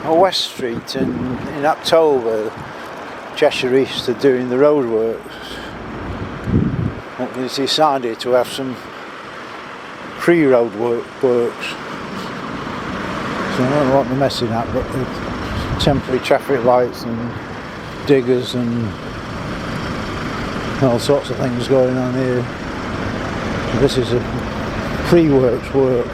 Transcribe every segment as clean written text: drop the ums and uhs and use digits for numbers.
on West Street in October, Cheshire East are doing the roadworks. They decided to have some pre-road works. So I don't know what they're messing at, but temporary traffic lights and diggers and all sorts of things going on here. So this is a pre-works work.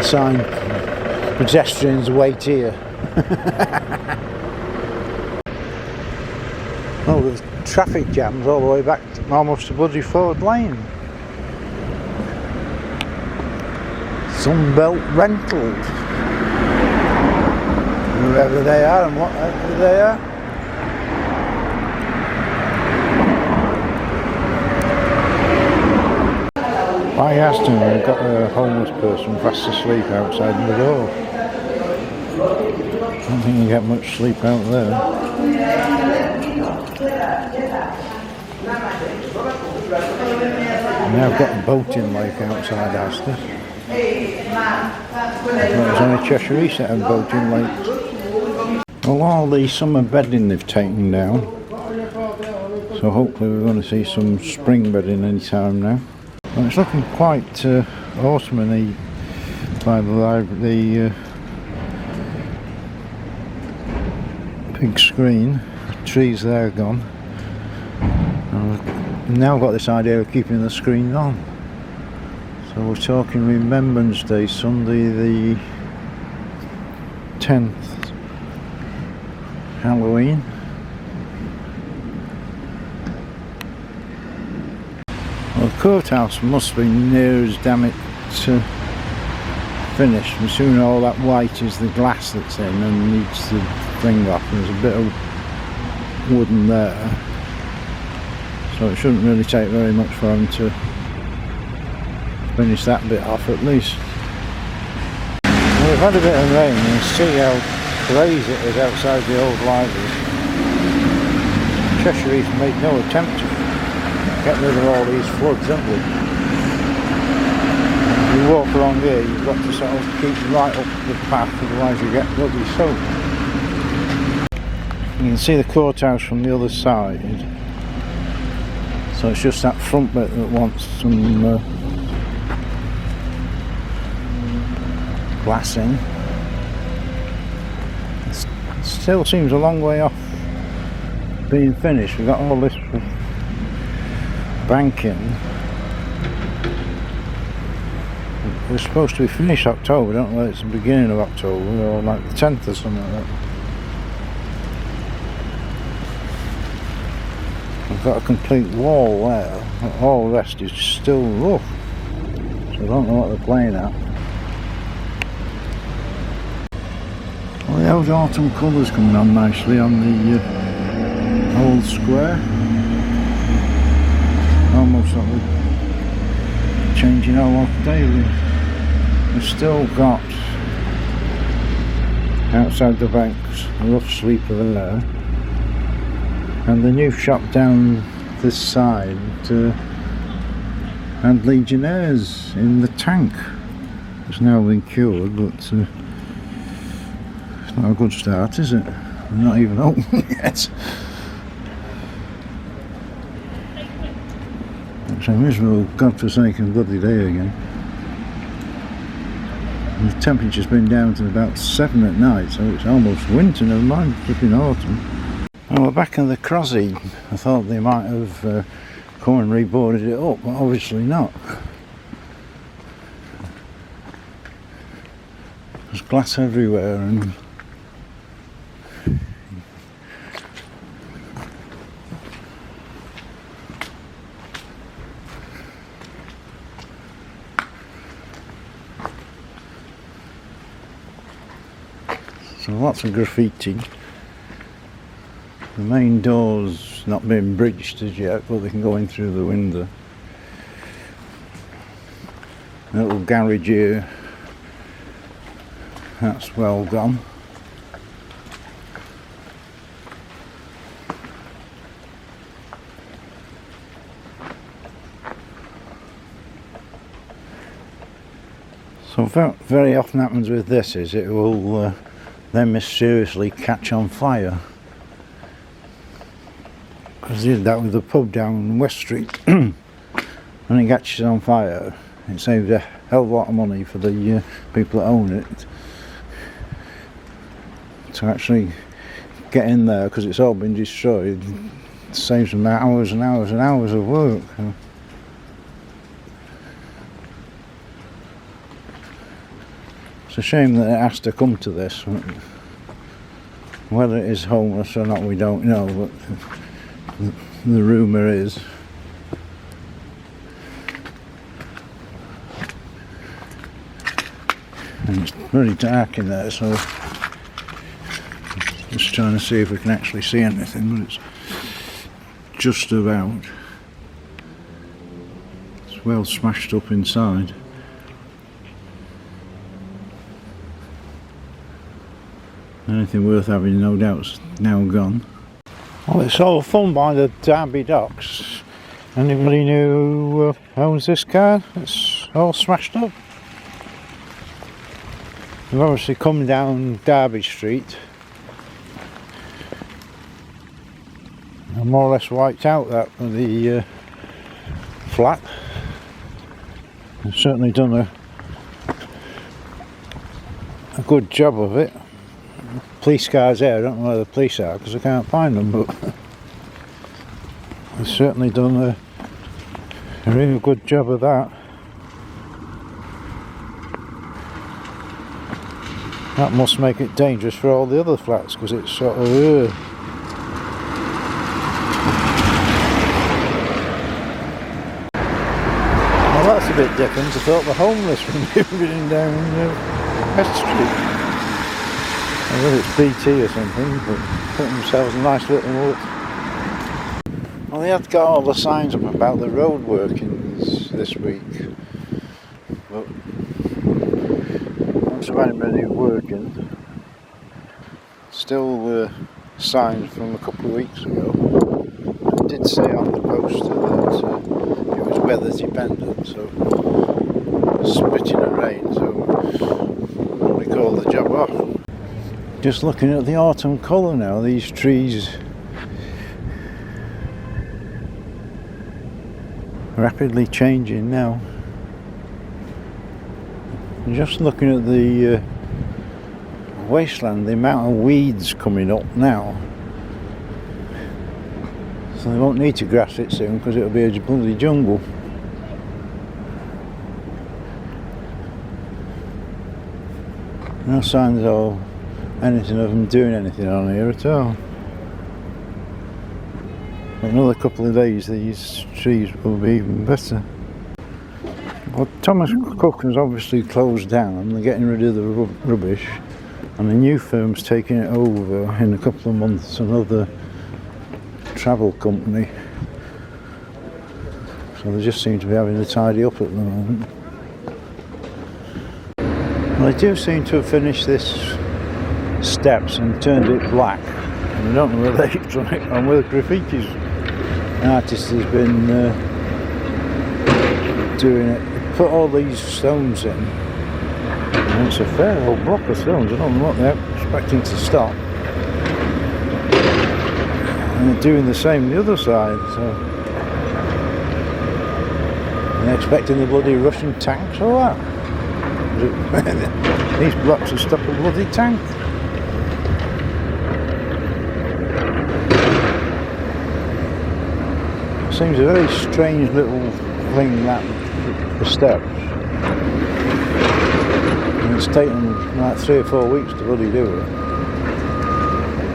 Sign, pedestrians wait here. Oh, the traffic jams all the way back to almost to bloody Ford Lane. Sunbelt Rentals. Whoever they are and whatever they are. By Aston, we've got a homeless person fast asleep outside the door. I don't think you get much sleep out there. Now I've got a boating lake outside Aston. There's only Cheshire East that have boating lakes. Well, all the summer bedding they've taken down. So hopefully we're going to see some spring bedding any time now. Well, it's looking quite autumny by the big screen. The trees there gone. I've now got this idea of keeping the screen on. So we're talking Remembrance Day, Sunday the 10th, Halloween. Well, the courthouse must be near as damn it finished. I'm assuming all that white is the glass that's in and needs the thing off. There's a bit of wooden there, so it shouldn't really take very much for them to finish that bit off at least. Well, we've had a bit of rain and see how crazy it is outside the old library. Cheshire East made no attempt to get rid of all these floods, haven't we? If you walk along here, you've got to sort of keep right up the path, otherwise you get bloody soaked. You can see the courthouse from the other side, so it's just that front bit that wants some glassing. It still seems a long way off being finished. We've got all this banking. It was supposed to be finished October, don't know whether it's the beginning of October or like the 10th or something like that. I've got a complete wall there, all the rest is still rough, so I don't know what they're playing at. Well, the old autumn colours coming on nicely on the old square. Almost like we're changing our look daily. We've still got outside the banks a rough sleeper there, and the new shop down this side and Legionnaires in the tank. It's now been cured, but it's not a good start, is it? We're not even open yet. It's a miserable, godforsaken bloody day again. And the temperature's been down to about 7 at night, so it's almost winter, never mind flipping autumn. Well, we're back in the Crozy. I thought they might have come and reboarded it up, but obviously not. There's glass everywhere and so lots of graffiti. The main door's not been bridged as yet, but they can go in through the window. A little garage here, that's well gone. So very often happens with this is it will then mysteriously catch on fire. Because I did that with the pub down West Street. When it catches on fire, it saves a hell of a lot of money for the people that own it to actually get in there, because it's all been destroyed. It saves them hours and hours and hours of work. It's a shame that it has to come to this. Whether it is homeless or not, we don't know, but the rumour is. And it's very dark in there, so just trying to see if we can actually see anything, but it's just about. It's well smashed up inside. Anything worth having, no doubt, is now gone. Well, it's all fun by the Derby docks. Anybody who owns this car? It's all smashed up. We've obviously come down Derby Street and more or less wiped out that with the flat. We've certainly done a good job of it. Police cars there, I don't know where the police are because I can't find them, but we've certainly done a really good job of that. That must make it dangerous for all the other flats because it's sort of well, that's a bit different. I thought the homeless were moving down West Street. I don't know if it's BT or something, but putting themselves a nice little walk. Well, they have got all the signs up about the road workings this week, but once I've had anybody working, still signs from a couple of weeks ago. It did say on the poster that it was weather dependent, so spitting and rain, so we called the job off. Just looking at the autumn colour now, these trees rapidly changing now. Just looking at the wasteland, the amount of weeds coming up now. So they won't need to grass it soon because it'll be a bloody jungle. No signs of anything of them doing anything on here at all. Another couple of days these trees will be even better. Well, Thomas Cook has obviously closed down and they're getting rid of the rubbish, and a new firm's taking it over in a couple of months, another travel company. So they just seem to be having to tidy up at the moment. Well, they do seem to have finished this steps and turned it black, and I don't know whether they've done it on with graffiti's. The artist has been doing it. They put all these stones in, and it's a fair old block of stones. I don't know what they're expecting to stop, and they're doing the same the other side, so they're expecting the bloody Russian tanks or what? These blocks will stop a bloody tank. Seems a very strange little thing, that the steps, and it's taken like 3 or 4 weeks to bloody do it.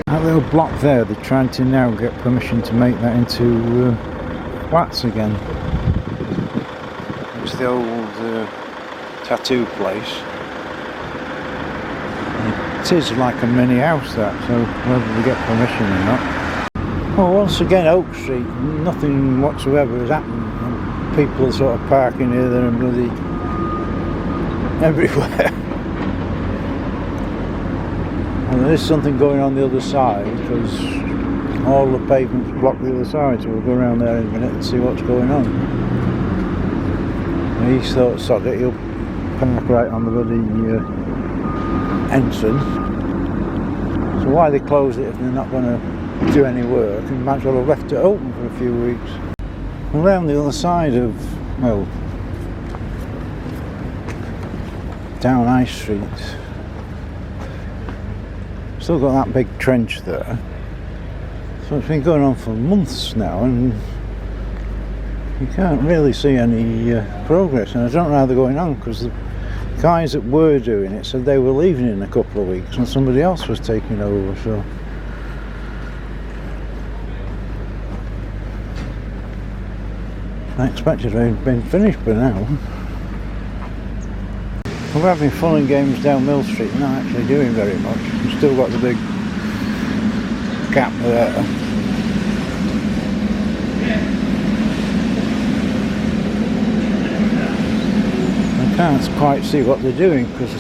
That little block there, they're trying to now get permission to make that into flats again. It's the old tattoo place. It is like a mini house, that, so whether they get permission or not. Well, once again, Oak Street, nothing whatsoever has happened. People are sort of parking here, there and bloody everywhere. And there is something going on the other side, because all the pavements block the other side, so we'll go around there in a minute and see what's going on. And he thought, sod it, he'll park right on the bloody entrance. So why they close it if they're not going to do any work? And might as well have left it open for a few weeks. Well, down the other side of, well, down High Street, still got that big trench there. So it's been going on for months now, and you can't really see any progress. And I don't know how they're going on, because the guys that were doing it said they were leaving in a couple of weeks and somebody else was taking over. So I expected it had been finished by now. We're having fun and games down Mill Street, not actually doing very much. We've still got the big gap there. I can't quite see what they're doing, because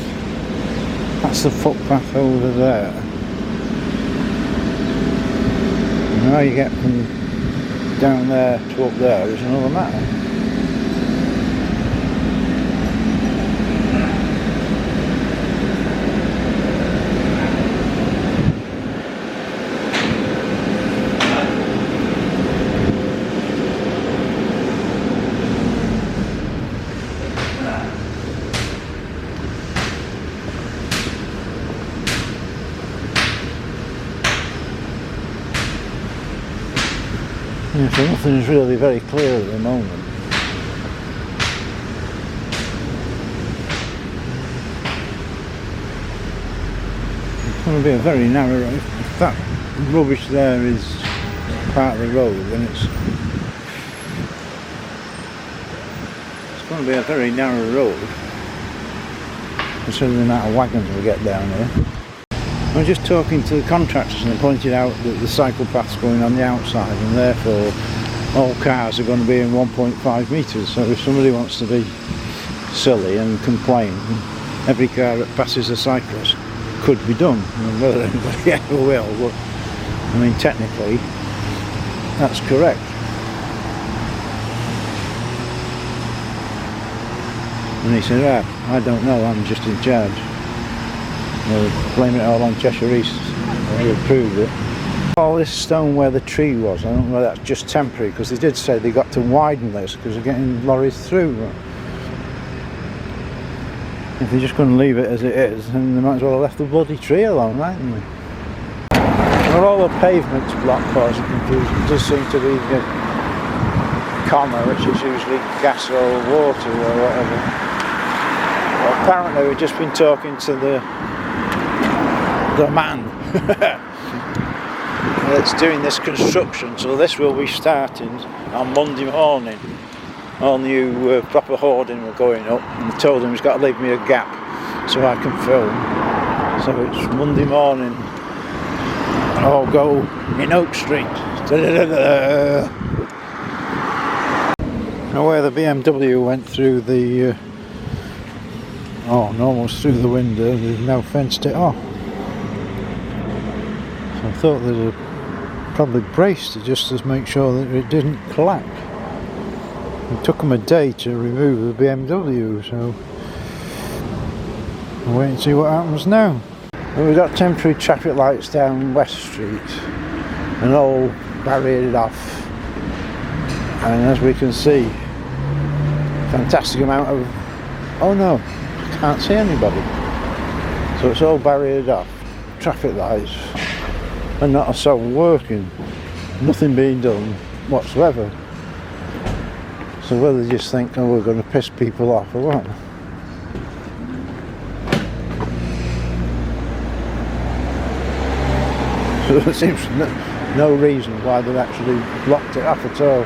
that's the footpath over there. And how you get from down there to up there is another matter. Yeah, so nothing is really very clear at the moment. It's going to be a very narrow road. If that rubbish there is part of the road, then it's going to be a very narrow road, considering the amount of wagons we get down here. I was just talking to the contractors, and they pointed out that the cycle path's going on the outside, and therefore all cars are going to be in 1.5 metres. So if somebody wants to be silly and complain, every car that passes a cyclist could be done. And whether anybody ever will, but I mean, technically that's correct. And he said, I don't know, I'm just in charge. They'll blame it all on Cheshire East. They approved it. All this stone where the tree was, I don't know whether that's just temporary, because they did say they got to widen this because they're getting lorries through. If they're just going to leave it as it is, then they might as well have left the bloody tree alone, mightn't they? Well, all the pavements blocked causes confusion. It does seem to be a comma, which is usually gas or water or whatever. Well, apparently we've just been talking to the man that's doing this construction, so this will be starting on Monday morning. All new proper hoarding were going up, and I told him he's got to leave me a gap so I can film. So it's Monday morning, I'll go in Oak Street. Now where the BMW went through the almost through the window, they've now fenced it off. I thought they'd probably braced it just to make sure that it didn't collapse. It took them a day to remove the BMW, so we'll wait and see what happens now. Well, we've got temporary traffic lights down West Street and all barriered off, and as we can see, fantastic amount of, oh no, can't see anybody. So it's all barriered off, traffic lights, and not a soul working, nothing being done whatsoever. So whether they just think, oh, we're going to piss people off or what. So there seems no reason why they've actually blocked it off at all.